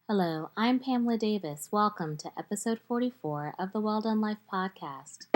Hello, I'm Pamela Davis. Welcome to episode 44 of the Well Done Life podcast.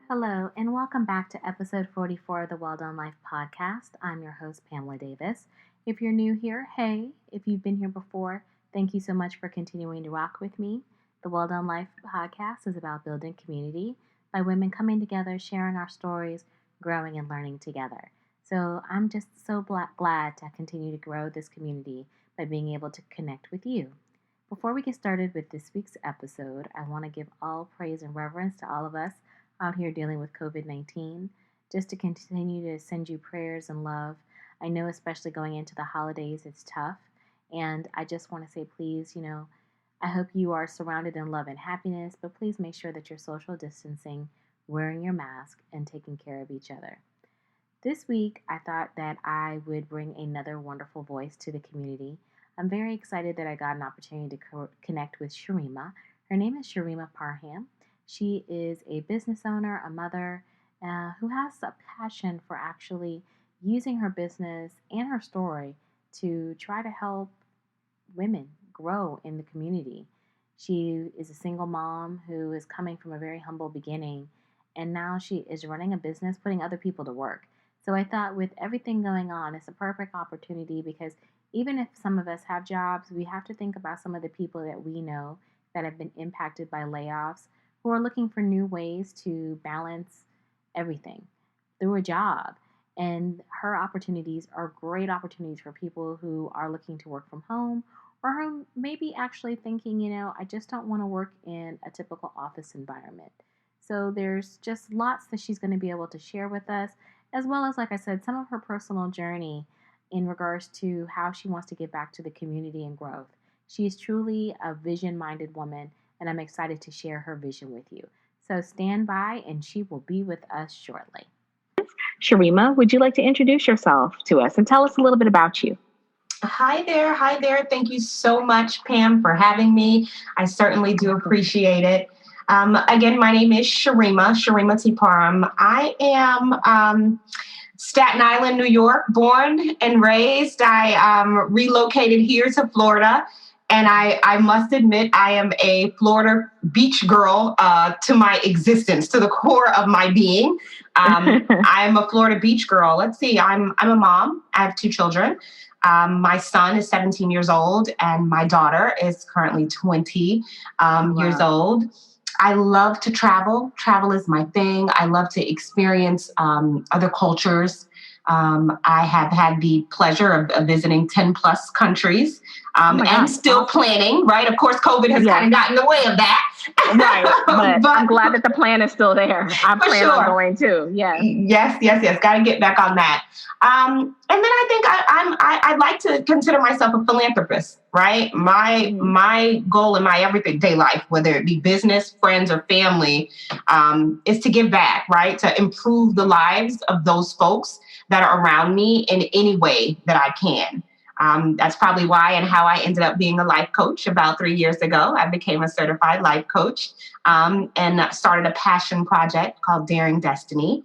Hello, and welcome back to episode 44 of the Well Done Life podcast. I'm your host, Pamela Davis. If you're new here, hey. If you've been here before, thank you so much for continuing to rock with me. The Well Done Life podcast is about building community by women coming together, sharing our stories, growing and learning together. So I'm just so glad to continue to grow this community by being able to connect with you. Before we get started with this week's episode, I want to give all praise and reverence to all of us out here dealing with COVID-19, just to continue to send you prayers and love. I know especially going into the holidays, it's tough. And I just want to say, please, I hope you are surrounded in love and happiness, but please make sure that you're social distancing, wearing your mask, and taking care of each other. This week, I thought that I would bring another wonderful voice to the community. I'm very excited that I got an opportunity to connect with Sharema. Her name is Sharema Parham. She is a business owner, a mother, who has a passion for actually using her business and her story to try to help women grow in the community. She is a single mom who is coming from a very humble beginning, and now she is running a business, putting other people to work. So I thought with everything going on, it's a perfect opportunity because even if some of us have jobs, we have to think about some of the people that we know that have been impacted by layoffs, who are looking for new ways to balance everything through a job. And her opportunities are great opportunities for people who are looking to work from home or who may be actually thinking, I just don't want to work in a typical office environment. So there's just lots that she's going to be able to share with us, as well as, like I said, some of her personal journey in regards to how she wants to get back to the community and growth. She's truly a vision-minded woman, and I'm excited to share her vision with you. So stand by, and she will be with us shortly. Sharema, would you like to introduce yourself to us and tell us a little bit about you? Hi there. Thank you so much, Pam, for having me. I certainly do appreciate it. Again, my name is Sharema T. Parham. I am Staten Island, New York, born and raised. I relocated here to Florida. And I must admit, I am a Florida beach girl to my existence, to the core of my being. I'm a Florida beach girl. Let's see, I'm a mom. I have two children. My son is 17 years old, and my daughter is currently 20 years old. I love to travel. Travel is my thing. I love to experience other cultures. I have had the pleasure of visiting 10 plus countries and still planning, right? Of course, COVID has kind of gotten in the way of that. Right, but I'm glad that the plan is still there. I plan on going too. Yes. Got to get back on that. And then I think I'd like to consider myself a philanthropist, right? My goal in my everyday life, whether it be business, friends, or family, is to give back, right? To improve the lives of those folks that are around me in any way that I can. That's probably why and how I ended up being a life coach about 3 years ago. I became a certified life coach and started a passion project called Daring Destiny,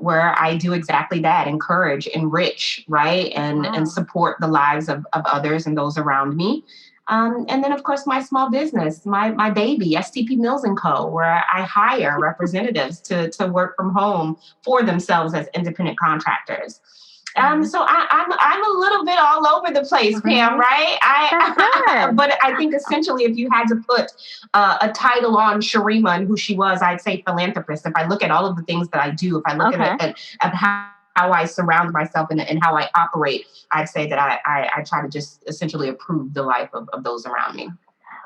where I do exactly that, encourage, enrich, right? And support the lives of others and those around me. And then, of course, my small business, my baby, STPMILLSANDCOMPANY, where I hire representatives to work from home for themselves as independent contractors. So I'm a little bit all over the place, Pam, right? But I think essentially if you had to put a title on Sharema and who she was, I'd say philanthropist. If I look at all of the things that I do, if I look at how I surround myself and how I operate, I'd say that I try to just essentially improve the life of those around me.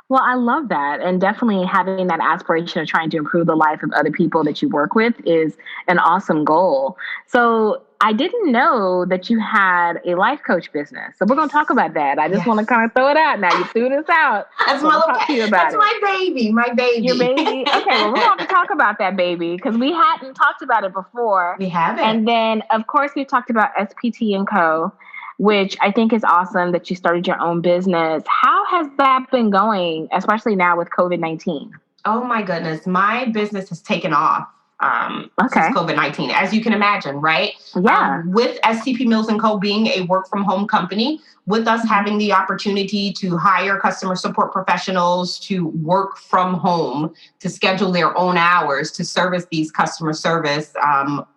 Well, I love that. And definitely having that aspiration of trying to improve the life of other people that you work with is an awesome goal. So I didn't know that you had a life coach business. So we're going to talk about that. I just want to kind of throw it out now. You threw this out. That's my baby. Your baby. Okay, well, we're going to talk about that baby because we hadn't talked about it before. We haven't. And then, of course, we talked about SPT&Co., which I think is awesome that you started your own business. How has that been going, especially now with COVID-19? Oh, my goodness. My business has taken off. since COVID-19, as you can imagine, right? Yeah. With STP Mills & Co. being a work from home company, with us having the opportunity to hire customer support professionals to work from home, to schedule their own hours, to service these customer service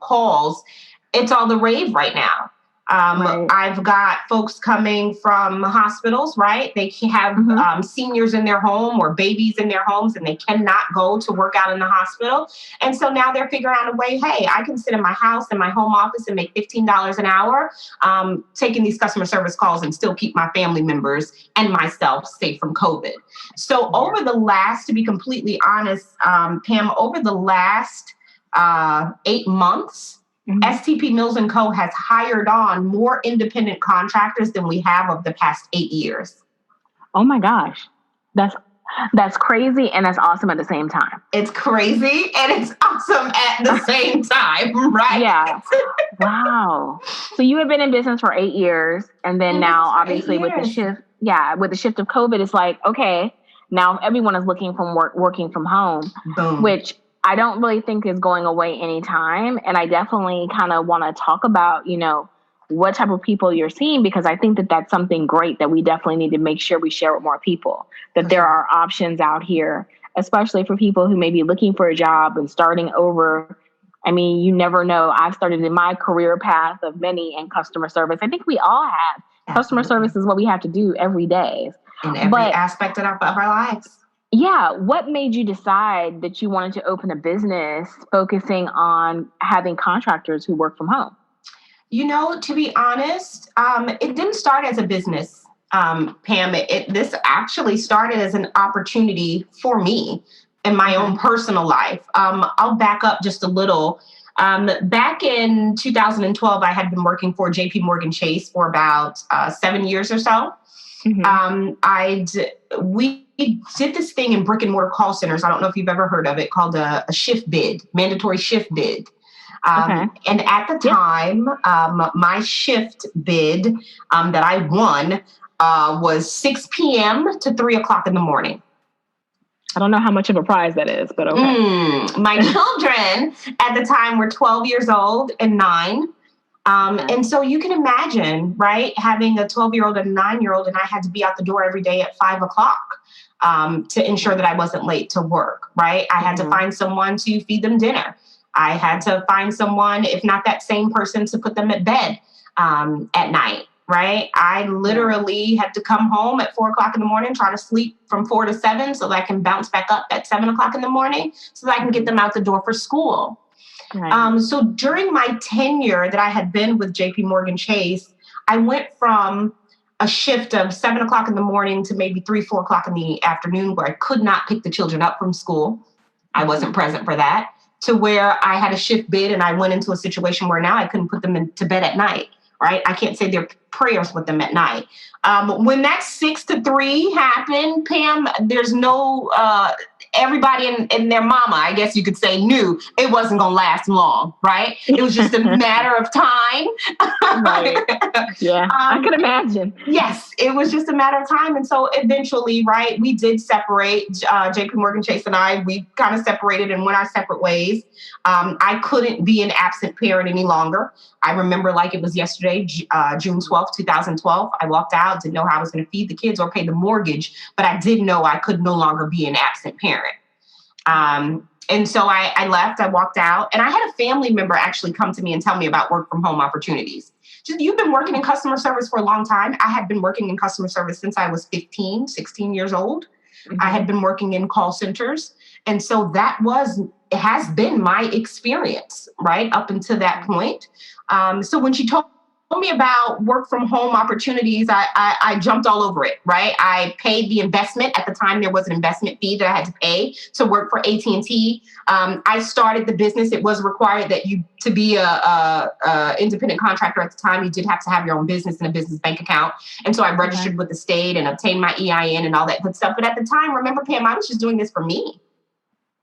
calls, it's all the rave right now. I've got folks coming from hospitals, right? They have seniors in their home or babies in their homes, and they cannot go to work out in the hospital. And so now they're figuring out a way, hey, I can sit in my house, in my home office, and make $15 an hour, taking these customer service calls and still keep my family members and myself safe from COVID. So over the last, to be completely honest, Pam, over the last 8 months, STP Mills & Co. has hired on more independent contractors than we have of the past 8 years. Oh my gosh. That's crazy and that's awesome at the same time. It's crazy and it's awesome at the same time, right? Yeah. Wow. So you have been in business for 8 years, and then now obviously with the shift of COVID, it's like, okay, now everyone is working from home, which I don't really think is going away anytime. And I definitely kind of want to talk about, what type of people you're seeing, because I think that that's something great that we definitely need to make sure we share with more people, that there are options out here, especially for people who may be looking for a job and starting over. I mean, you never know. I've started in my career path of many in customer service. I think we all have. Absolutely. Customer service is what we have to do every day. In every aspect of our lives. Yeah. What made you decide that you wanted to open a business focusing on having contractors who work from home? To be honest, it didn't start as a business, Pam. This actually started as an opportunity for me in my own personal life. I'll back up just a little. Back in 2012, I had been working for JP Chase for about 7 years or so. We did this thing in brick and mortar call centers. I don't know if you've ever heard of it, called a shift bid, mandatory shift bid. And at the time, my shift bid that I won was 6 p.m. to 3 o'clock in the morning. I don't know how much of a prize that is, but okay. My children at the time were 12 years old and 9. And so you can imagine, right, having a 12-year-old and a 9-year-old, and I had to be out the door every day at 5 o'clock to ensure that I wasn't late to work, right? I had to find someone to feed them dinner. I had to find someone, if not that same person, to put them at bed at night, right? I literally had to come home at 4 o'clock in the morning, try to sleep from 4 to 7 so that I can bounce back up at 7 o'clock in the morning so that I can get them out the door for school. Right. So during my tenure that I had been with JP Chase, I went from a shift of 7 o'clock in the morning to maybe 3, 4 o'clock in the afternoon where I could not pick the children up from school. I wasn't present for that. To where I had a shift bid and I went into a situation where now I couldn't put them to bed at night, right? I can't say their prayers with them at night. When that 6 to 3 happened, Pam, there's no, everybody in their mama, I guess you could say, knew it wasn't going to last long, right? It was just a matter of time. Right. Yeah, I can imagine. Yes, it was just a matter of time. And so eventually, right, we did separate. JP Chase and I, we kind of separated and went our separate ways. I couldn't be an absent parent any longer. I remember like it was yesterday, June 12th, 2012. I walked out, didn't know how I was going to feed the kids or pay the mortgage, but I did know I could no longer be an absent parent. And so I left, I walked out, and I had a family member actually come to me and tell me about work from home opportunities. You've been working in customer service for a long time. I had been working in customer service since I was 15, 16 years old. I had been working in call centers. And so it has been my experience, right, up until that point. So when she told me about work from home opportunities, I jumped all over it, right? I paid the investment. At the time, there was an investment fee that I had to pay to work for AT&T. I started the business. It was required that to be a independent contractor at the time, you did have to have your own business and a business bank account. And so I registered with the state and obtained my EIN and all that good stuff. But at the time, remember, Pam, I was just doing this for me,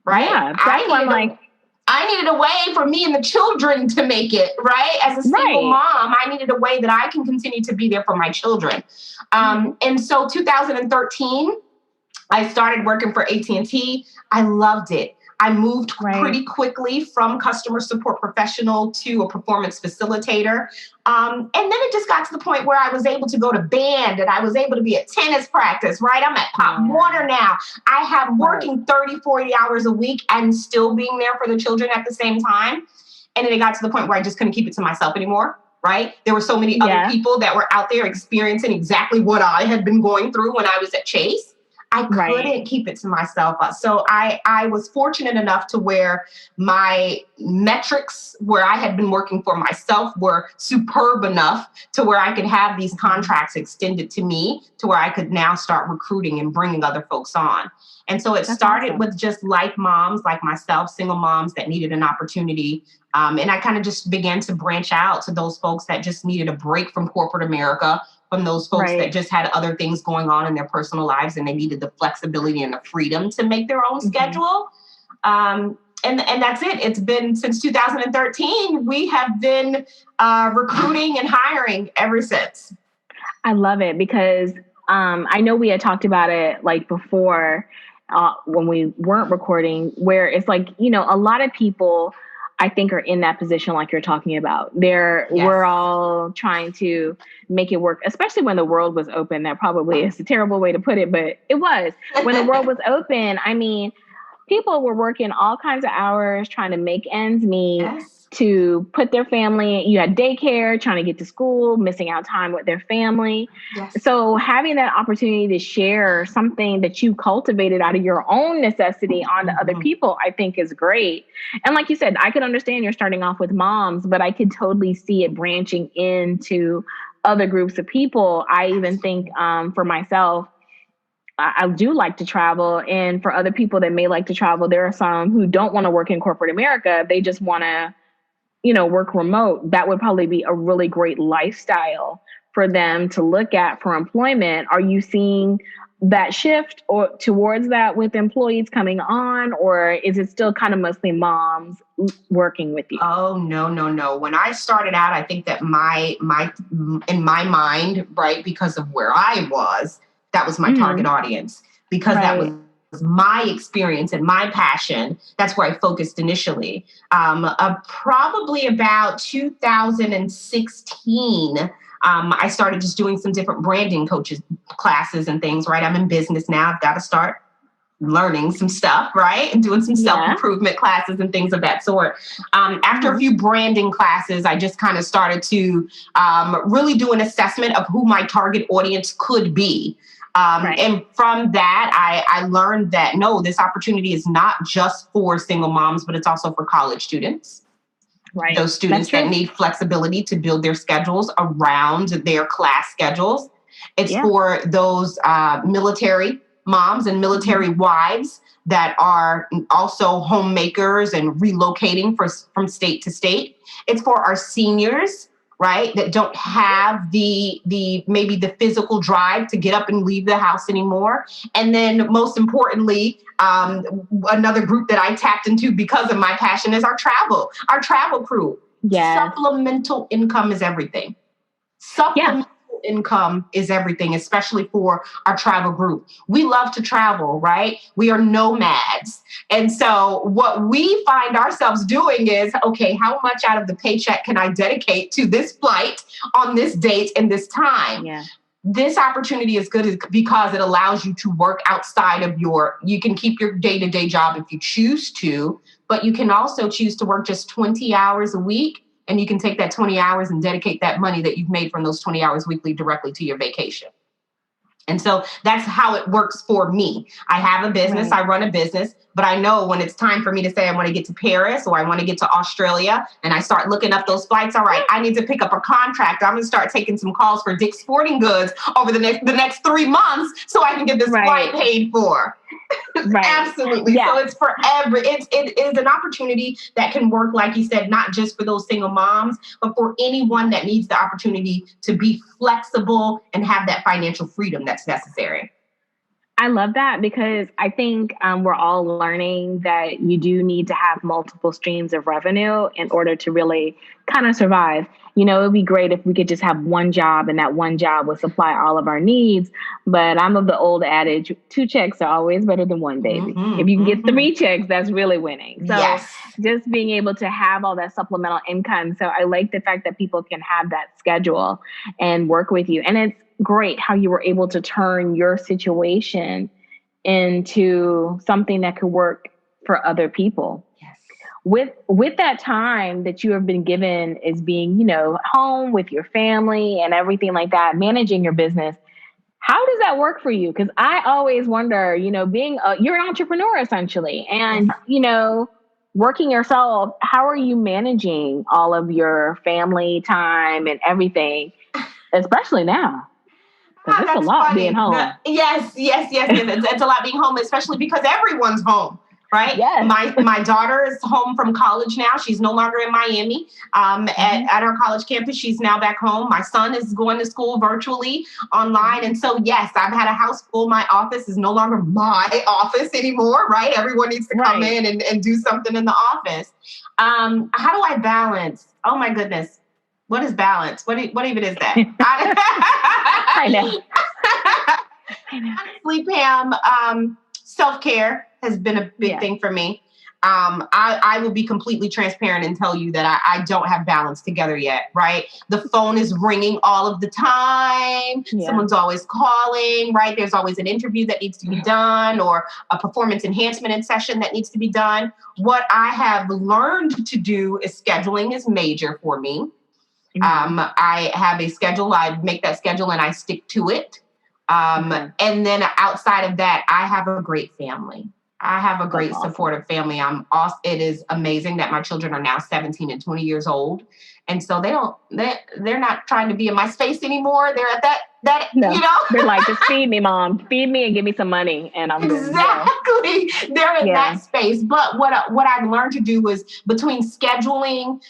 right? Yeah, that's why I'm like, I needed a way for me and the children to make it, right? As a single mom, I needed a way that I can continue to be there for my children. And so 2013, I started working for AT&T. I loved it. I moved pretty quickly from customer support professional to a performance facilitator. And then it just got to the point where I was able to go to band and I was able to be at tennis practice, right? I'm at Pop Warner now. I have working 30, 40 hours a week and still being there for the children at the same time. And then it got to the point where I just couldn't keep it to myself anymore, right? There were so many other people that were out there experiencing exactly what I had been going through when I was at Chase. I couldn't keep it to myself. So I was fortunate enough to where my metrics where I had been working for myself were superb enough to where I could have these contracts extended to me to where I could now start recruiting and bringing other folks on. And so it started with just like moms, like myself, single moms that needed an opportunity. And I kind of just began to branch out to those folks that just needed a break from corporate America, from those folks that just had other things going on in their personal lives and they needed the flexibility and the freedom to make their own schedule. And that's it. It's been since 2013. We have been recruiting and hiring ever since. I love it because I know we had talked about it like before when we weren't recording, where it's like, you know, a lot of people I think are in that position like you're talking about. We're all trying to make it work, especially when the world was open. That probably is a terrible way to put it, but it was. When the world was open, I mean, people were working all kinds of hours trying to make ends meet, to put their family, you had daycare, trying to get to school, missing out time with their family. So having that opportunity to share something that you cultivated out of your own necessity onto other people, I think is great. And like you said, I could understand you're starting off with moms, but I could totally see it branching into other groups of people. I even think for myself, I do like to travel. And for other people that may like to travel, there are some who don't want to work in corporate America. They just want to, you know, work remote. That would probably be a really great lifestyle for them to look at for employment. Are you seeing that shift or towards that with employees coming on, or is it still kind of mostly moms working with you? Oh, no. When I started out, I think that in my mind, right, because of where I was, that was my target audience, because that was my experience and my passion. That's where I focused initially. Probably about 2016, I started just doing some different branding classes and things, right? I'm in business now. I've got to start learning some stuff, right? And doing some self-improvement classes and things of that sort. After a few branding classes, I just kind of started to really do an assessment of who my target audience could be. And from that, I learned that, no, this opportunity is not just for single moms, but it's also for college students. Those students that need flexibility to build their schedules around their class schedules. It's for those military moms and military wives that are also homemakers and relocating from state to state. It's for our seniors, right, that don't have the maybe the physical drive to get up and leave the house anymore. And then most importantly, another group that I tapped into because of my passion is our travel crew. Supplemental income is everything. Supplemental income is everything, especially for our travel group. We love to travel, right? We are nomads. And so what we find ourselves doing is, okay, how much out of the paycheck can I dedicate to this flight on this date and this time? This opportunity is good because it allows you to work outside of you can keep your day-to-day job if you choose to, but you can also choose to work just 20 hours a week. And you can take that 20 hours and dedicate that money that you've made from those 20 hours weekly directly to your vacation. And so that's how it works for me. I have a business, I run a business, but I know when it's time for me to say I want to get to Paris or I want to get to Australia and I start looking up those flights, all right, I need to pick up a contract. I'm going to start taking some calls for Dick's Sporting Goods over the next 3 months so I can get this flight paid for. Absolutely. So it's for it is an opportunity that can work, like you said, not just for those single moms, but for anyone that needs the opportunity to be flexible and have that financial freedom that's necessary. I love that because I think we're all learning that you do need to have multiple streams of revenue in order to really kind of survive. You know, it'd be great if we could just have one job and that one job would supply all of our needs. But I'm of the old adage, 2 checks are always better than one, baby. If you can get 3 checks, that's really winning. So Yes. just being able to have all that supplemental income. So I like the fact that people can have that schedule and work with you. And it's great how you were able to turn your situation into something that could work for other people. Yes. With that time that you have been given as being, you know, home with your family and everything like that, managing your business, how does that work for you? Because I always wonder, you know, you're an entrepreneur essentially, and you know, working yourself, how are you managing all of your family time and everything, especially now? Because it's a lot funny. Being home. Yes. It's a lot being home, especially because everyone's home, right? Yes. My daughter is home from college now. She's no longer in Miami at our college campus. She's now back home. My son is going to school virtually online. And so, yes, I've had a house full. My office is no longer my office anymore, right? Everyone needs to come in and do something in the office. How do I balance? Oh, my goodness. What is balance? What even is that? I know. Honestly, Pam, self-care has been a big thing for me. I will be completely transparent and tell you that I don't have balance together yet, right? The phone is ringing all of the time. Yeah. Someone's always calling, right? There's always an interview that needs to be done or a performance enhancement session that needs to be done. What I have learned to do is scheduling is major for me. I have a schedule. I make that schedule and I stick to it. And then outside of that, I have a great family. I have a great supportive family. It is amazing that my children are now 17 and 20 years old. And so they're not trying to be in my space anymore. They're at that no. You know, they're like, just feed me, mom, feed me and give me some money. And I'm exactly. They're in that space. But what I've learned to do is between scheduling,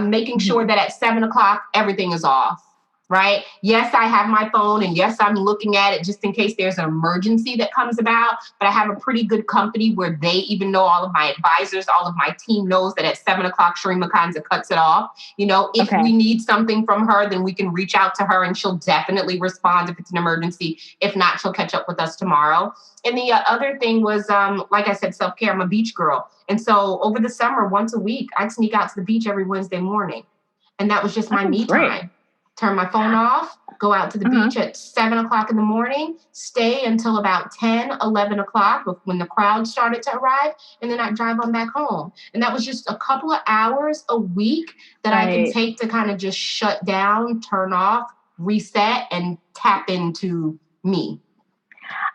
making sure that at 7:00, everything is off. Right? Yes, I have my phone and yes, I'm looking at it just in case there's an emergency that comes about, but I have a pretty good company where they even know, all of my advisors, all of my team knows that at 7:00, Sharema kinds of cuts it off. You know, if we need something from her, then we can reach out to her and she'll definitely respond if it's an emergency. If not, she'll catch up with us tomorrow. And the other thing was, like I said, self-care. I'm a beach girl. And so over the summer, once a week, I'd sneak out to the beach every Wednesday morning. And that was just my me time. Turn my phone off, go out to the beach at 7:00 in the morning, stay until about 10, 11 o'clock when the crowd started to arrive, and then I'd drive on back home. And that was just a couple of hours a week that I could take to kind of just shut down, turn off, reset, and tap into me.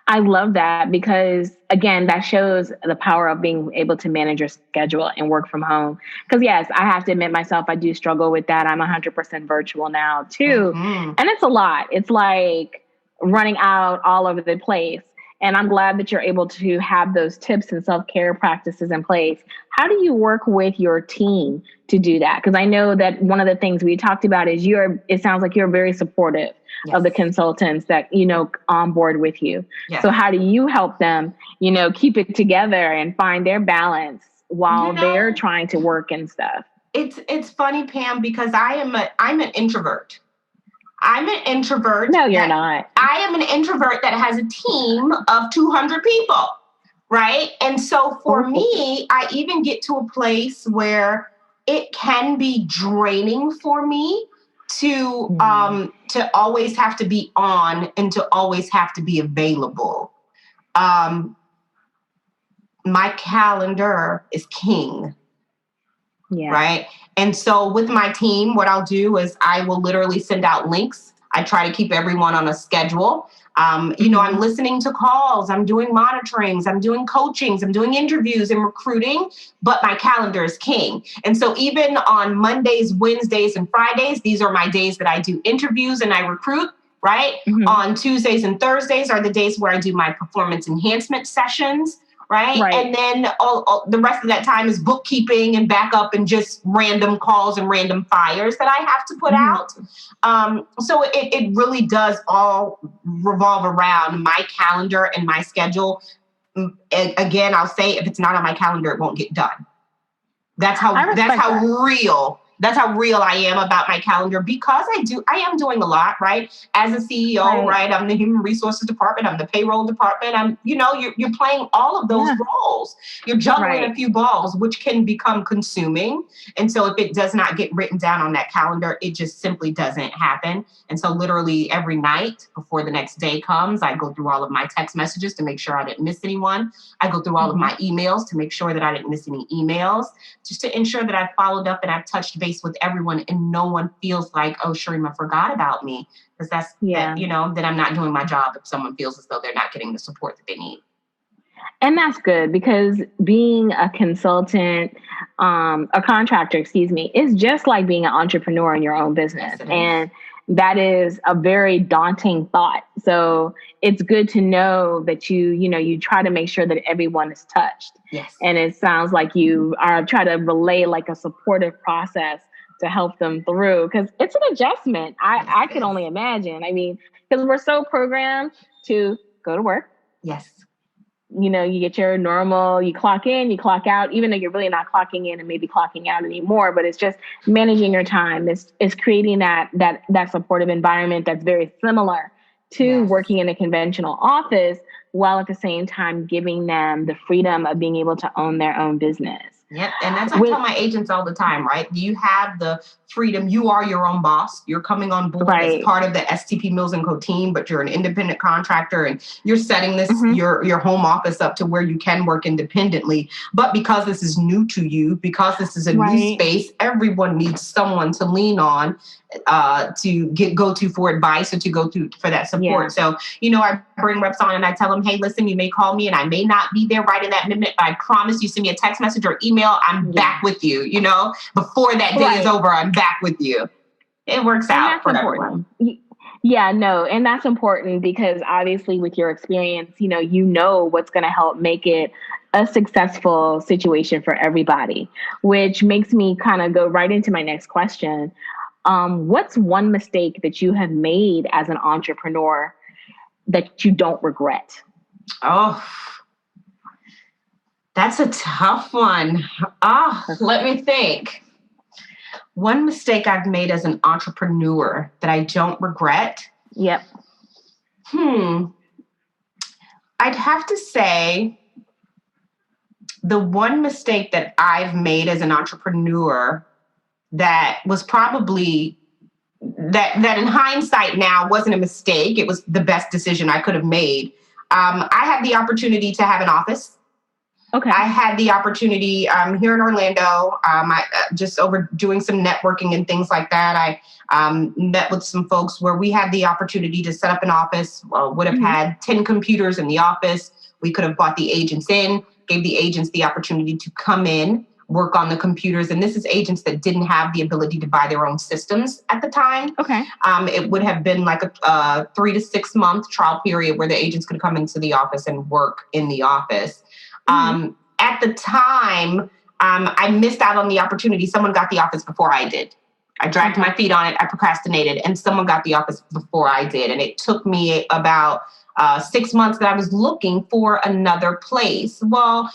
I love that because, again, that shows the power of being able to manage your schedule and work from home. Because, yes, I have to admit myself, I do struggle with that. I'm 100% virtual now, too. And it's a lot. It's like running out all over the place. And I'm glad that you're able to have those tips and self-care practices in place. How do you work with your team to do that? Because I know that one of the things we talked about is it sounds like you're very supportive of the consultants that, you know, onboard with you. Yes. So how do you help them, you know, keep it together and find their balance while they're trying to work and stuff? It's funny, Pam, because I'm an introvert. I'm an introvert. No, you're not. I am an introvert that has a team of 200 people, right? And so for me, I even get to a place where it can be draining for me to always have to be on and to always have to be available. My calendar is king. Yeah. Right. And so with my team, what I'll do is I will literally send out links. I try to keep everyone on a schedule. You know, I'm listening to calls. I'm doing monitorings. I'm doing coachings. I'm doing interviews and recruiting, but my calendar is king. And so even on Mondays, Wednesdays, and Fridays, these are my days that I do interviews and I recruit. Right. On Tuesdays and Thursdays are the days where I do my performance enhancement sessions. right? And then all the rest of that time is bookkeeping and backup and just random calls and random fires that I have to put out. So it really does all revolve around my calendar and my schedule. Again, I'll say, if it's not on my calendar, it won't get done. That's how real I am about my calendar, because I am doing a lot, right? As a CEO, right? I'm the human resources department. I'm the payroll department. You're playing all of those roles. You're juggling a few balls, which can become consuming. And so if it does not get written down on that calendar, it just simply doesn't happen. And so literally every night before the next day comes, I go through all of my text messages to make sure I didn't miss anyone. I go through all of my emails to make sure that I didn't miss any emails, just to ensure that I've followed up and I've touched base with everyone, and no one feels like, oh, Sharema forgot about me, because then I'm not doing my job if someone feels as though they're not getting the support that they need. And that's good, because being a consultant, a contractor, is just like being an entrepreneur in your own business. Yes, and that is a very daunting thought. So it's good to know that you try to make sure that everyone is touched. Yes. And it sounds like you are trying to relay like a supportive process to help them through, because it's an adjustment. I can only imagine. I mean, because we're so programmed to go to work. Yes. You get your normal, you clock in, you clock out, even though you're really not clocking in and maybe clocking out anymore, but it's just managing your time. It's creating that supportive environment that's very similar to working in a conventional office, while at the same time giving them the freedom of being able to own their own business. Yep. And that's what I tell my agents all the time, right? You have the freedom. You are your own boss. You're coming on board as part of the STP Mills & Co team, but you're an independent contractor, and you're setting this, your home office up to where you can work independently. But because this is new to you, because this is a new space, everyone needs someone to lean on, to go to for advice, or to go to for that support. Yeah. So, I bring reps on and I tell them, hey, listen, you may call me and I may not be there right in that minute, but I promise you, send me a text message or email, I'm back with you. Before that day is over, I'm back with you. It works out for everyone. Yeah, no, and that's important, because obviously with your experience, you know what's going to help make it a successful situation for everybody, which makes me kind of go right into my next question. What's one mistake that you have made as an entrepreneur that you don't regret? Oh, that's a tough one. Let me think. One mistake I've made as an entrepreneur that I don't regret. Yep. I'd have to say the one mistake that I've made as an entrepreneur that was probably that in hindsight now wasn't a mistake. It was the best decision I could have made. I had the opportunity to have an office. Okay. I had the opportunity here in Orlando. I just over doing some networking and things like that. I met with some folks where we had the opportunity to set up an office. Would have had 10 computers in the office. We could have brought the agents in, gave the agents the opportunity to come in, work on the computers. And this is agents that didn't have the ability to buy their own systems at the time. Okay. It would have been like a 3 to 6 month trial period where the agents could come into the office and work in the office. At the time, I missed out on the opportunity. Someone got the office before I did. I dragged my feet on it. I procrastinated, and someone got the office before I did. And it took me about 6 months that I was looking for another place. Well,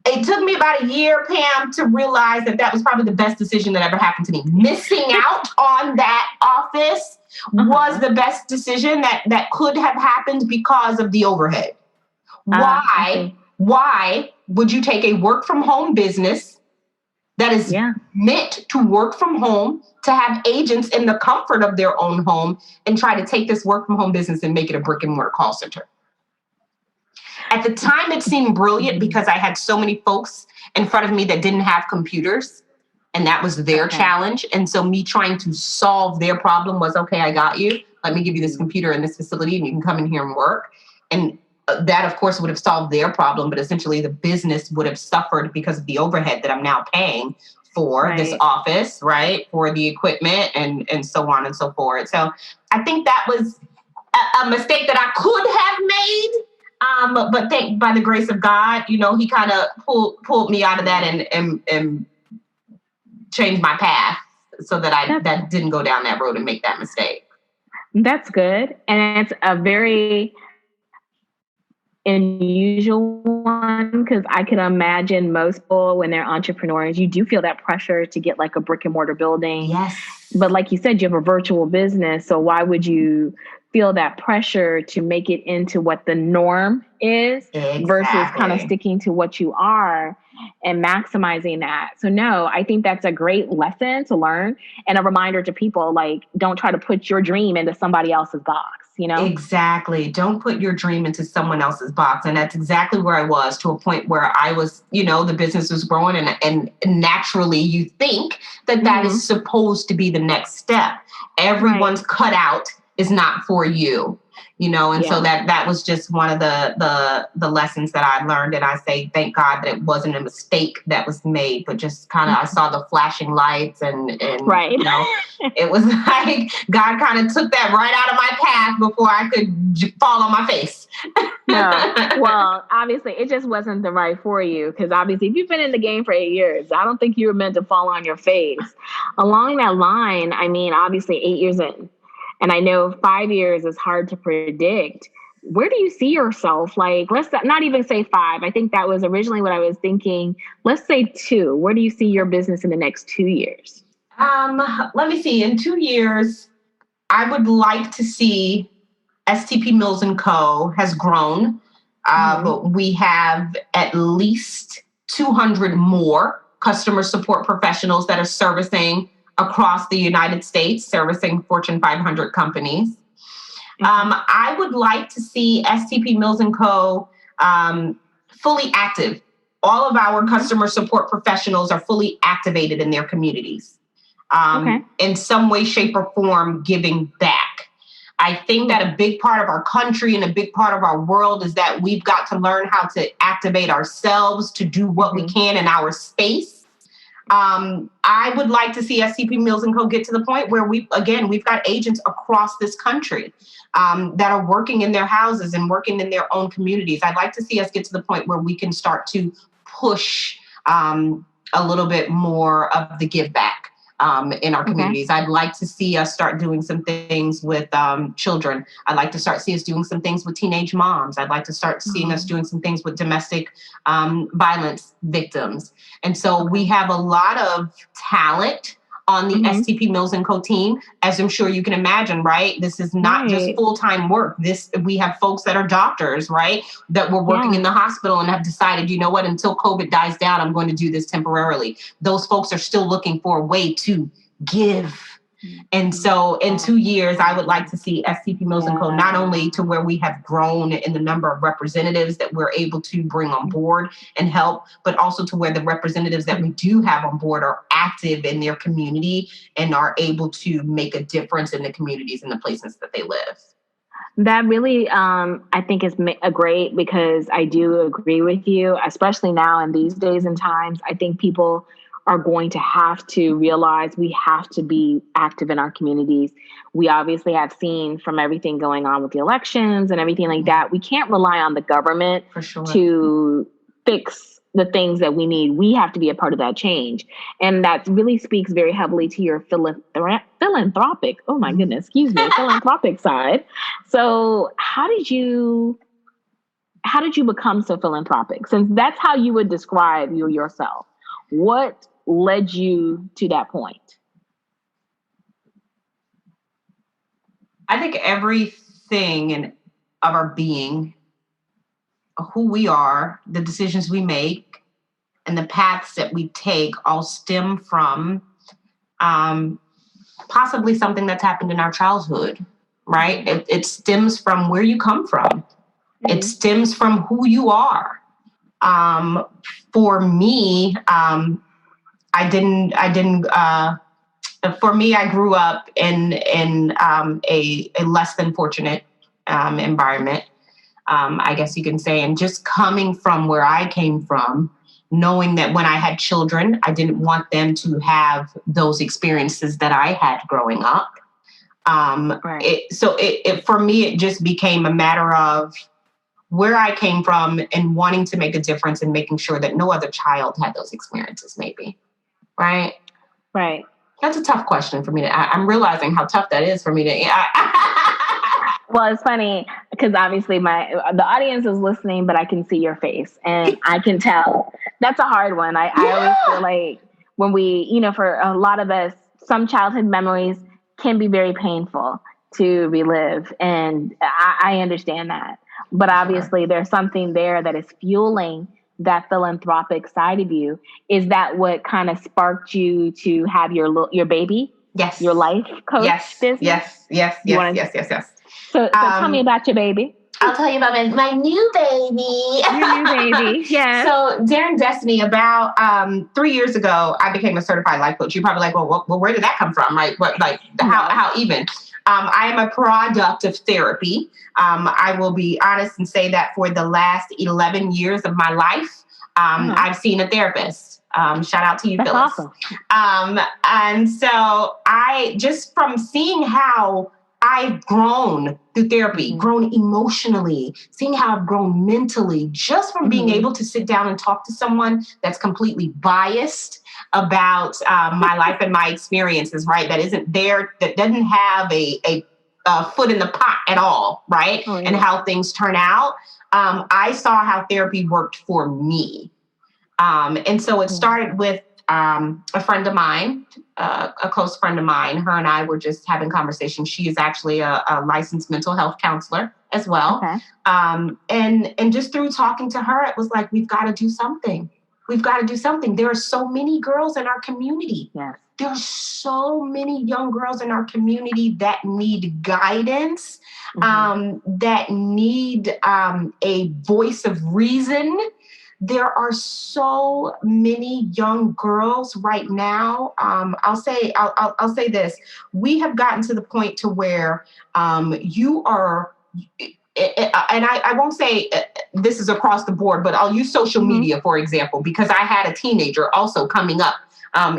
it took me about a year, Pam, to realize that was probably the best decision that ever happened to me. Missing out on that office was the best decision that could have happened because of the overhead. Why would you take a work from home business that is meant to work from home, to have agents in the comfort of their own home, and try to take this work from home business and make it a brick and mortar call center? At the time, it seemed brilliant because I had so many folks in front of me that didn't have computers, and that was their challenge. And so me trying to solve their problem was, okay, I got you. Let me give you this computer in this facility and you can come in here and work. And that, of course, would have solved their problem, but essentially the business would have suffered because of the overhead that I'm now paying for this office, right? For the equipment and so on and so forth. So I think that was a mistake that I could have made. But by the grace of God, you know, he kind of pulled me out of that and changed my path so that I didn't go down that road and make that mistake. That's good. And it's a very unusual one, because I can imagine most people, when they're entrepreneurs, you do feel that pressure to get like a brick and mortar building. Yes. But like you said, you have a virtual business. So why would you feel that pressure to make it into what the norm is versus kind of sticking to what you are and maximizing that? So no, I think that's a great lesson to learn and a reminder to people, like, don't try to put your dream into somebody else's box. You know? Exactly. Don't put your dream into someone else's box. And that's exactly where I was, to a point where I was, you know, the business was growing and naturally you think that is supposed to be the next step. Everyone's cutout is not for you, you know, and so that was just one of the lessons that I learned. And I say, thank God that it wasn't a mistake that was made, but just kind of, I saw the flashing lights and you know, it was like God kind of took that right out of my path before I could fall on my face. No, well, obviously it just wasn't the right for you, because obviously if you've been in the game for 8 years, I don't think you were meant to fall on your face. Along that line, I mean, obviously 8 years in, and I know 5 years is hard to predict. Where do you see yourself? Like, let's not even say 5. I think that was originally what I was thinking. Let's say 2. Where do you see your business in the next 2 years? Let me see. In 2 years, I would like to see STP Mills & Co. has grown. But we have at least 200 more customer support professionals that are servicing across the United States, servicing Fortune 500 companies. I would like to see STP Mills & Co. Fully active. All of our customer support professionals are fully activated in their communities. In some way, shape, or form, giving back. I think that a big part of our country and a big part of our world is that we've got to learn how to activate ourselves to do what we can in our space. I would like to see STP Mills & Co. get to the point where we've got agents across this country that are working in their houses and working in their own communities. I'd like to see us get to the point where we can start to push a little bit more of the give back in our communities. I'd like to see us start doing some things with children. I'd like to see us doing some things with teenage moms. I'd like to start seeing us doing some things with domestic violence victims. And so we have a lot of talent on the STP Mills & Co. team, as I'm sure you can imagine, right? This is not just full-time work. We have folks that are doctors, right? That were working in the hospital and have decided, you know what, until COVID dies down, I'm going to do this temporarily. Those folks are still looking for a way to give. And so in 2 years, I would like to see STP Mills & Co. not only to where we have grown in the number of representatives that we're able to bring on board and help, but also to where the representatives that we do have on board are active in their community and are able to make a difference in the communities and the places that they live. That really, I think, is a great, because I do agree with you, especially now in these days and times. I think people are going to have to realize we have to be active in our communities. We obviously have seen from everything going on with the elections and everything like that, we can't rely on the government to fix the things that we need. We have to be a part of that change. And that really speaks very heavily to your philanthropic, philanthropic side. So how did you become so philanthropic? Since that's how you would describe yourself. What led you to that point? I think everything of our being, who we are, the decisions we make, and the paths that we take all stem from possibly something that's happened in our childhood, right? It stems from where you come from. It stems from who you are. For me, I grew up in a less than fortunate environment, I guess you can say. And just coming from where I came from, knowing that when I had children, I didn't want them to have those experiences that I had growing up. For me, it just became a matter of where I came from and wanting to make a difference and making sure that no other child had those experiences, maybe. Right? Right. That's a tough question for me I'm realizing how tough that is for me to. Well, it's funny because obviously the audience is listening, but I can see your face and I can tell that's a hard one. I always feel like when we, for a lot of us, some childhood memories can be very painful to relive. And I understand that. But obviously there's something there that is fueling that philanthropic side of you. Is that what kind of sparked you to have your baby? Yes. Your life coach business? Yes. So tell me about your baby. I'll tell you about my new baby. Your new baby, yeah. So Daring Destiny, about 3 years ago, I became a certified life coach. You're probably like, well, where did that come from, right? How even? I am a product of therapy. I will be honest and say that for the last 11 years of my life, I've seen a therapist. Shout out to you, That's Phyllis. Awesome. And so I just from seeing how I've grown through therapy, grown emotionally, seeing how I've grown mentally, just from being able to sit down and talk to someone that's completely biased about my life and my experiences, right? That isn't there, that doesn't have a foot in the pot at all, right? Oh, yeah. And how things turn out. I saw how therapy worked for me. And so it started with a friend of mine, a close friend of mine. Her and I were just having conversations. She is actually a licensed mental health counselor as well. Okay. And just through talking to her, it was like, we've got to do something. We've got to do something. There are so many girls in our community. Yes. There are so many young girls in our community that need guidance, that need a voice of reason. There are so many young girls right now. I'll say this: we have gotten to the point to where you are, and I won't say this is across the board, but I'll use social media for example, because I had a teenager also coming up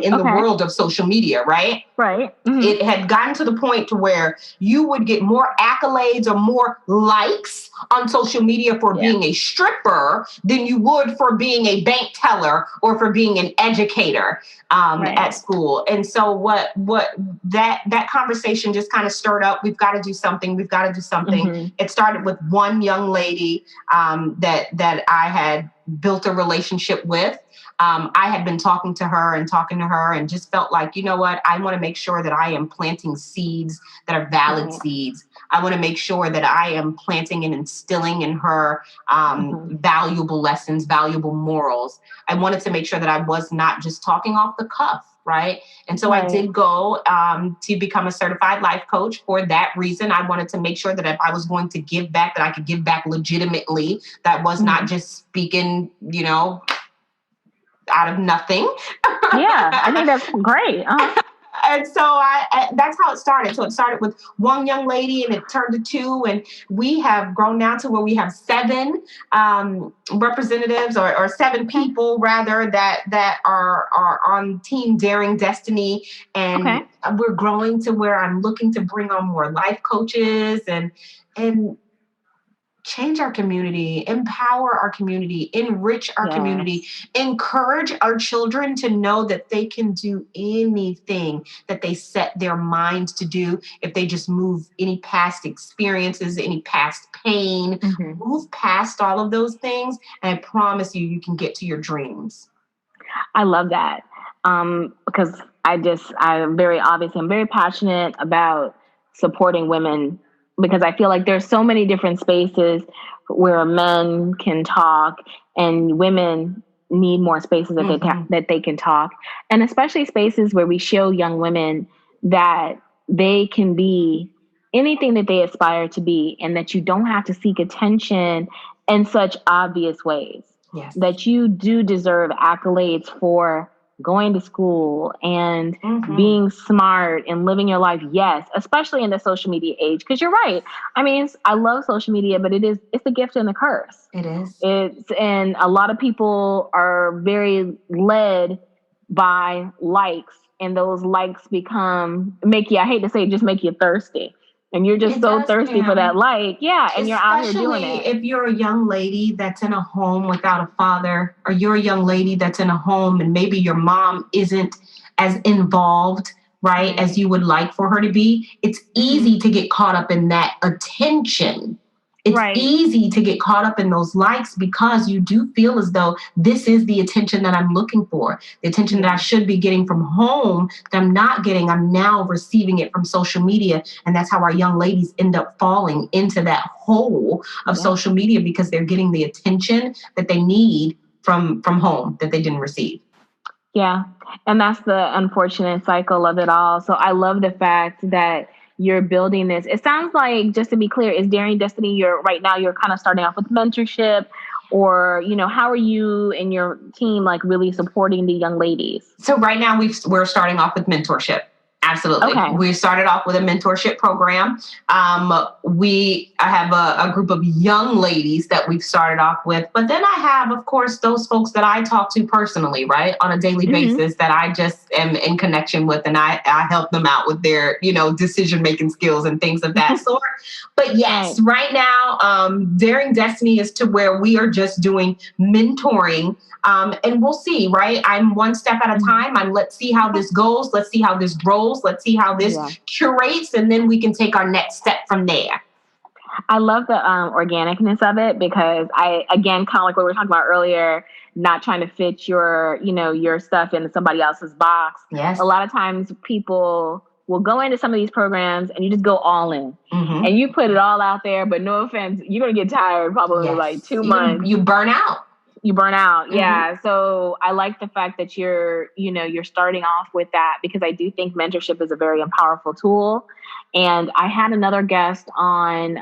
in the world of social media, right? Right. Mm-hmm. It had gotten to the point to where you would get more accolades or more likes on social media for being a stripper than you would for being a bank teller or for being an educator at school. And so what that conversation just kind of stirred up. We've got to do something. We've got to do something. Mm-hmm. It started with one young lady that I had built a relationship with. I had been talking to her and just felt like, you know what, I want to make sure that I am planting seeds that are valid seeds. I want to make sure that I am planting and instilling in her valuable lessons, valuable morals. I wanted to make sure that I was not just talking off the cuff. Right. And so I did go to become a certified life coach for that reason. I wanted to make sure that if I was going to give back, that I could give back legitimately. That was not just speaking, out of nothing. Yeah, I think that's great. Uh-huh. And so I that's how it started. So it started with one young lady and it turned to two. And we have grown now to where we have 7 representatives or 7 people rather that are on Team Daring Destiny. And we're growing to where I'm looking to bring on more life coaches and change our community, empower our community, enrich our community, encourage our children to know that they can do anything that they set their minds to do if they just move any past experiences, any past pain, move past all of those things. And I promise you, you can get to your dreams. I love that. Because I'm very passionate about supporting women, because I feel like there's so many different spaces where men can talk and women need more spaces that they can talk. And especially spaces where we show young women that they can be anything that they aspire to be and that you don't have to seek attention in such obvious ways. Yes. That you do deserve accolades for going to school and being smart and living your life. Yes, especially in the social media age. Because you're right. I mean, I love social media, but it's a gift and a curse. It is. And a lot of people are very led by likes, and those likes make you, I hate to say it, just make you thirsty. and you're just so thirsty for that light. Yeah. And you're out here doing it. If you're a young lady that's in a home without a father, or you're a young lady that's in a home and maybe your mom isn't as involved, right, as you would like for her to be, it's easy to get caught up in that attention. It's easy to get caught up in those likes because you do feel as though this is the attention that I'm looking for, the attention that I should be getting from home that I'm not getting. I'm now receiving it from social media. And that's how our young ladies end up falling into that hole of social media, because they're getting the attention that they need from home that they didn't receive. Yeah. And that's the unfortunate cycle of it all. So I love the fact that you're building this. It sounds like, just to be clear, is Daring Destiny, you're kind of starting off with mentorship, or, how are you and your team like really supporting the young ladies? So right now we're starting off with mentorship. Absolutely. Okay. We started off with a mentorship program. We have a group of young ladies that we've started off with, but then I have, of course, those folks that I talk to personally, right, on a daily basis that I just am in connection with, and I help them out with their, decision-making skills and things of that sort. But yes, right now, Daring Destiny is to where we are just doing mentoring. And we'll see, right? I'm one step at a time. Let's see how this goes. Let's see how this rolls. Let's see how this curates. And then we can take our next step from there. I love the organicness of it, because again, kind of like what we were talking about earlier, not trying to fit your stuff into somebody else's box. Yes. A lot of times people will go into some of these programs and you just go all in and you put it all out there, but no offense, you're going to get tired probably in like 2 months. You burn out. Yeah. So I like the fact that you're starting off with that, because I do think mentorship is a very powerful tool. And I had another guest on,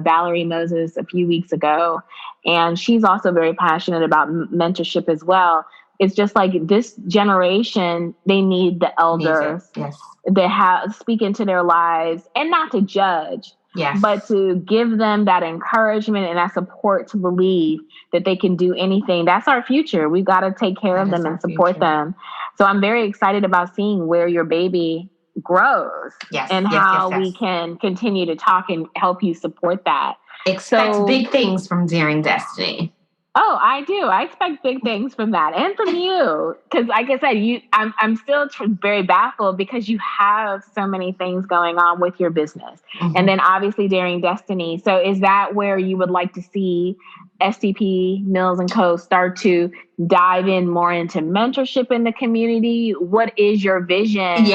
Valerie Moses, a few weeks ago, and she's also very passionate about mentorship as well. It's just like this generation, they need the elders that speak into their lives, and not to judge. Yes. But to give them that encouragement and that support to believe that they can do anything. That's our future. We've got to take care of them and support them. So I'm very excited about seeing where your baby grows and how we can continue to talk and help you support that. Expect big things from Daring Destiny. Oh, I do. I expect big things from that, and from you, because, like I said, I'm still very baffled, because you have so many things going on with your business, and then obviously Daring Destiny. So, is that where you would like to see STP Mills and Co. start to dive in more into mentorship in the community? What is your vision?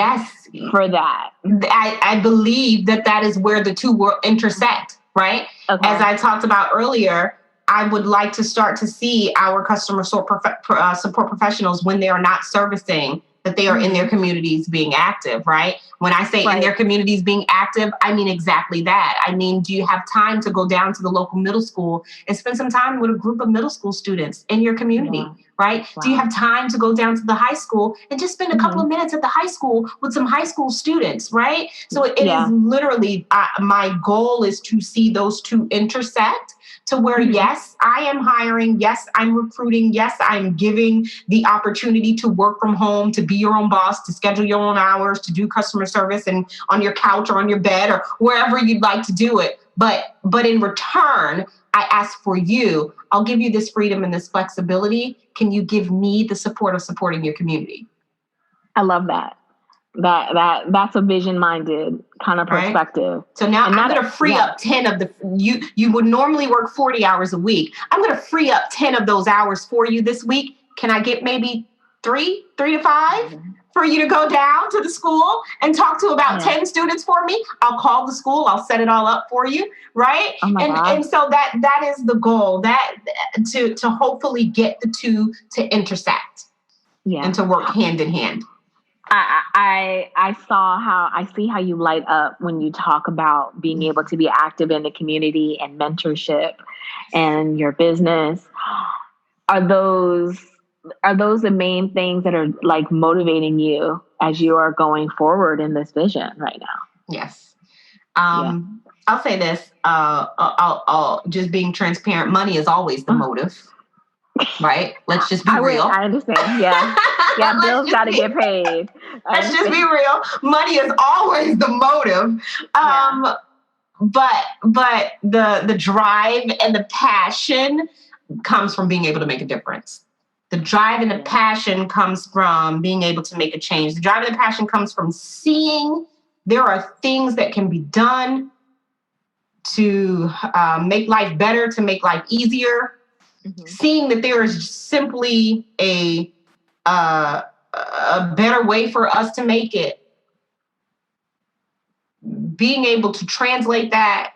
For that? I believe that is where the two will intersect, right? Okay. As I talked about earlier, I would like to start to see our customer support professionals, when they are not servicing, that they are in their communities being active, right? When I say in their communities being active, I mean exactly that. I mean, do you have time to go down to the local middle school and spend some time with a group of middle school students in your community, right? Do you have time to go down to the high school and just spend a couple of minutes at the high school with some high school students, right? So it is literally, my goal is to see those two intersect, to where, yes, I am hiring. Yes, I'm recruiting. Yes, I'm giving the opportunity to work from home, to be your own boss, to schedule your own hours, to do customer service and on your couch or on your bed or wherever you'd like to do it. But in return, I ask for you. I'll give you this freedom and this flexibility. Can you give me the support of supporting your community? I love that. That's a vision-minded kind of perspective. Right? So now I'm going to free up 10 of you would normally work 40 hours a week. I'm going to free up 10 of those hours for you this week. Can I get maybe 3 to 5 for you to go down to the school and talk to about 10 students for me? I'll call the school. I'll set it all up for you. Right. And so that is the goal, that to hopefully get the two to intersect and to work hand in hand. I see how you light up when you talk about being able to be active in the community and mentorship and your business. Are those the main things that are like motivating you as you are going forward in this vision right now? Yes. I'll say this, I'll just being transparent. Money is always the motive. Right? Let's just be real. I understand. Yeah. Yeah, bills got to get paid. Let's just be real. Money is always the motive. but the drive and the passion comes from being able to make a difference. The drive and the passion comes from being able to make a change. The drive and the passion comes from seeing there are things that can be done to make life better, to make life easier. Mm-hmm. Seeing that there is simply a better way for us to make it. Being able to translate that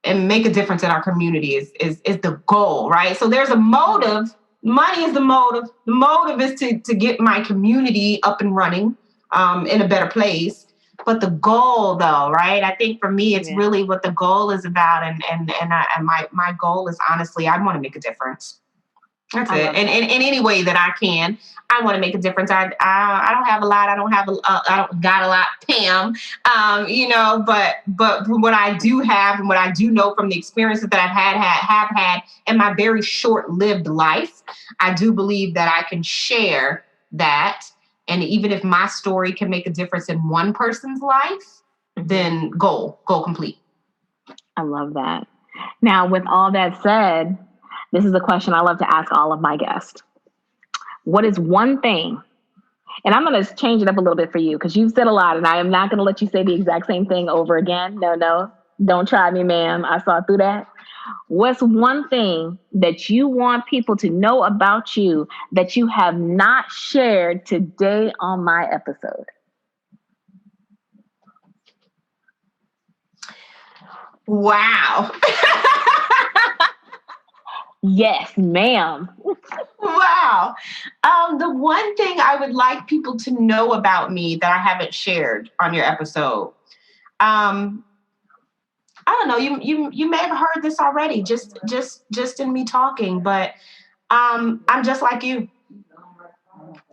and make a difference in our community is the goal, right? So there's a motive. Money is the motive. The motive is to get my community up and running in a better place. But the goal, though, right? I think for me, it's really what the goal is about. And my goal is, honestly, I want to make a difference. That's it. And in any way that I can, I want to make a difference. I don't have a lot. I don't got a lot, Pam. But what I do have and what I do know from the experiences that have had in my very short-lived life, I do believe that I can share that. And even if my story can make a difference in one person's life, then goal complete. I love that. Now, with all that said, this is a question I love to ask all of my guests. What is one thing, and I'm going to change it up a little bit for you because you've said a lot and I am not going to let you say the exact same thing over again. No, don't try me, ma'am. I saw through that. What's one thing that you want people to know about you that you have not shared today on my episode? Wow. Yes, ma'am. Wow. The one thing I would like people to know about me that I haven't shared on your episode, I don't know. You may have heard this already, just in me talking, but I'm just like you.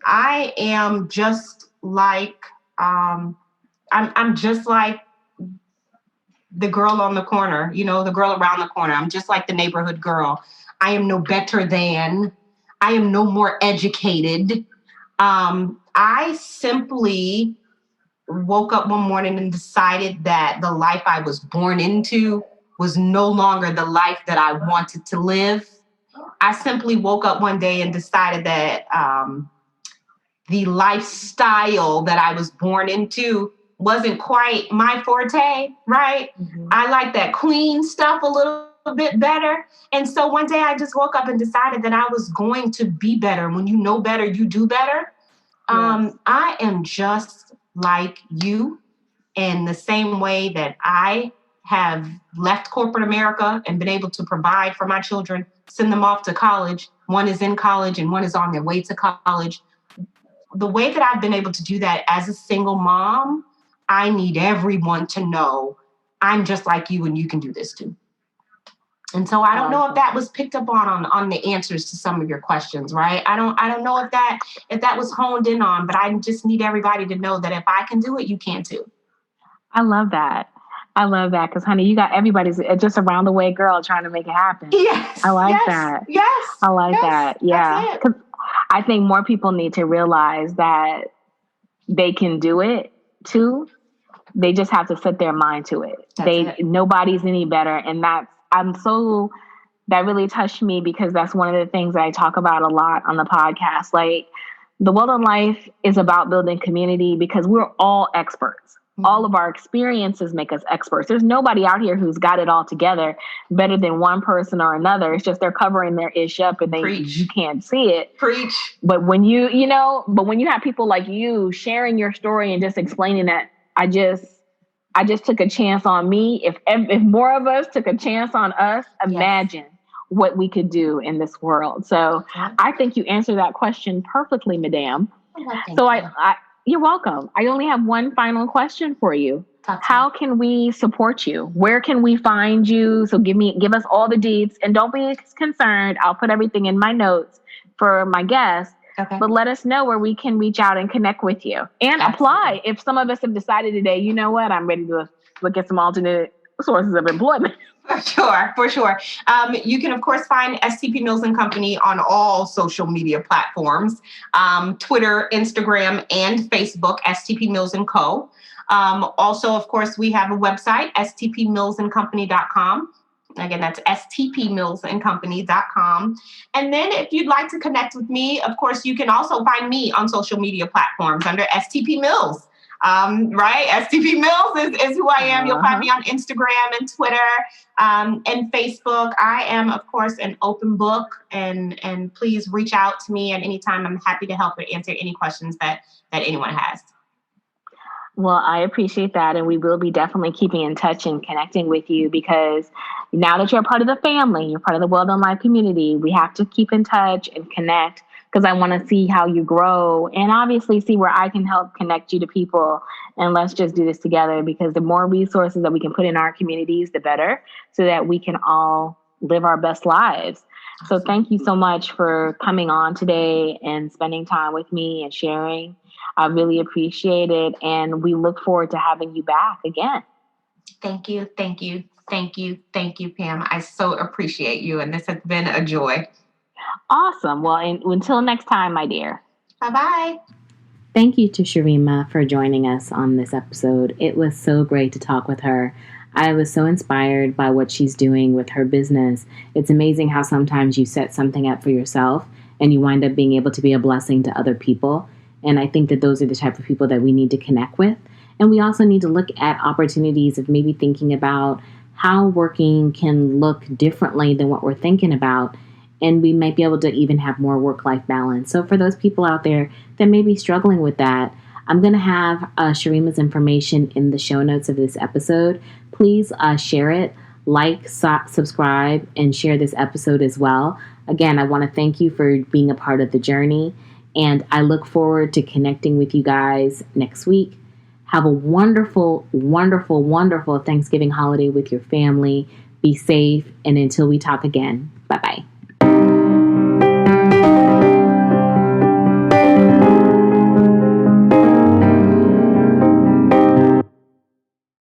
I am just like I'm just like the girl on the corner, the girl around the corner. I'm just like the neighborhood girl. I am no better than. I am no more educated. I simply woke up one morning and decided that the life I was born into was no longer the life that I wanted to live. I simply woke up one day and decided that the lifestyle that I was born into wasn't quite my forte, right? Mm-hmm. I like that queen stuff a little bit better. And so one day I just woke up and decided that I was going to be better. When you know better, you do better. Yes. I am just like you in the same way that I have left corporate America and been able to provide for my children, send them off to college. One is in college and one is on their way to college. The way that I've been able to do that as a single mom, I need everyone to know I'm just like you and you can do this too. And so I don't know if that was picked up on the answers to some of your questions, right? I don't know if that was honed in on, but I just need everybody to know that if I can do it, you can too. I love that. Because, honey, you got everybody's just around the way girl trying to make it happen. Yes. I like that. Yes. I like that. Yeah. Because I think more people need to realize that they can do it too. They just have to set their mind to it. Nobody's any better. And that really touched me because that's one of the things that I talk about a lot on the podcast. Like, the Well Done Life is about building community because we're all experts. Mm-hmm. All of our experiences make us experts. There's nobody out here who's got it all together better than one person or another. It's just they're covering their ish up and you can't see it. Preach. But when you have people like you sharing your story and just explaining that, I just took a chance on me. If more of us took a chance on us, imagine what we could do in this world. So I think you answered that question perfectly, madame. So you're welcome. I only have one final question for you. How can we support you? Where can we find you? So give us all the deets, and don't be concerned. I'll put everything in my notes for my guests. Okay. But let us know where we can reach out and connect with you and apply. If some of us have decided today, you know what, I'm ready to look at some alternate sources of employment. For sure. You can, of course, find STP Mills and Company on all social media platforms, Twitter, Instagram, and Facebook, STP Mills and Co. Also, of course, we have a website, STPMILLSANDCOMPANY.com. Again, that's STPMILLSANDCOMPANY.com. And then if you'd like to connect with me, of course, you can also find me on social media platforms under STP Mills. Right? STP Mills is who I am. You'll find me on Instagram and Twitter and Facebook. I am, of course, an open book, and please reach out to me at any time. I'm happy to help or answer any questions that anyone has. Well, I appreciate that. And we will be definitely keeping in touch and connecting with you, because now that you're part of the family, you're part of the Well Done Life community, we have to keep in touch and connect, because I want to see how you grow and obviously see where I can help connect you to people. And let's just do this together, because the more resources that we can put in our communities, the better, so that we can all live our best lives. So thank you so much for coming on today and spending time with me and sharing. I really appreciate it. And we look forward to having you back again. Thank you, Pam. I so appreciate you. And this has been a joy. Awesome. Well, until next time, my dear. Bye-bye. Thank you to Sharema for joining us on this episode. It was so great to talk with her. I was so inspired by what she's doing with her business. It's amazing how sometimes you set something up for yourself and you wind up being able to be a blessing to other people. And I think that those are the type of people that we need to connect with. And we also need to look at opportunities of maybe thinking about how working can look differently than what we're thinking about. And we might be able to even have more work-life balance. So for those people out there that may be struggling with that, I'm going to have Sharema's information in the show notes of this episode. Please share it, subscribe, and share this episode as well. Again, I want to thank you for being a part of the journey. And I look forward to connecting with you guys next week. Have a wonderful, wonderful, wonderful Thanksgiving holiday with your family. Be safe. And until we talk again, bye-bye.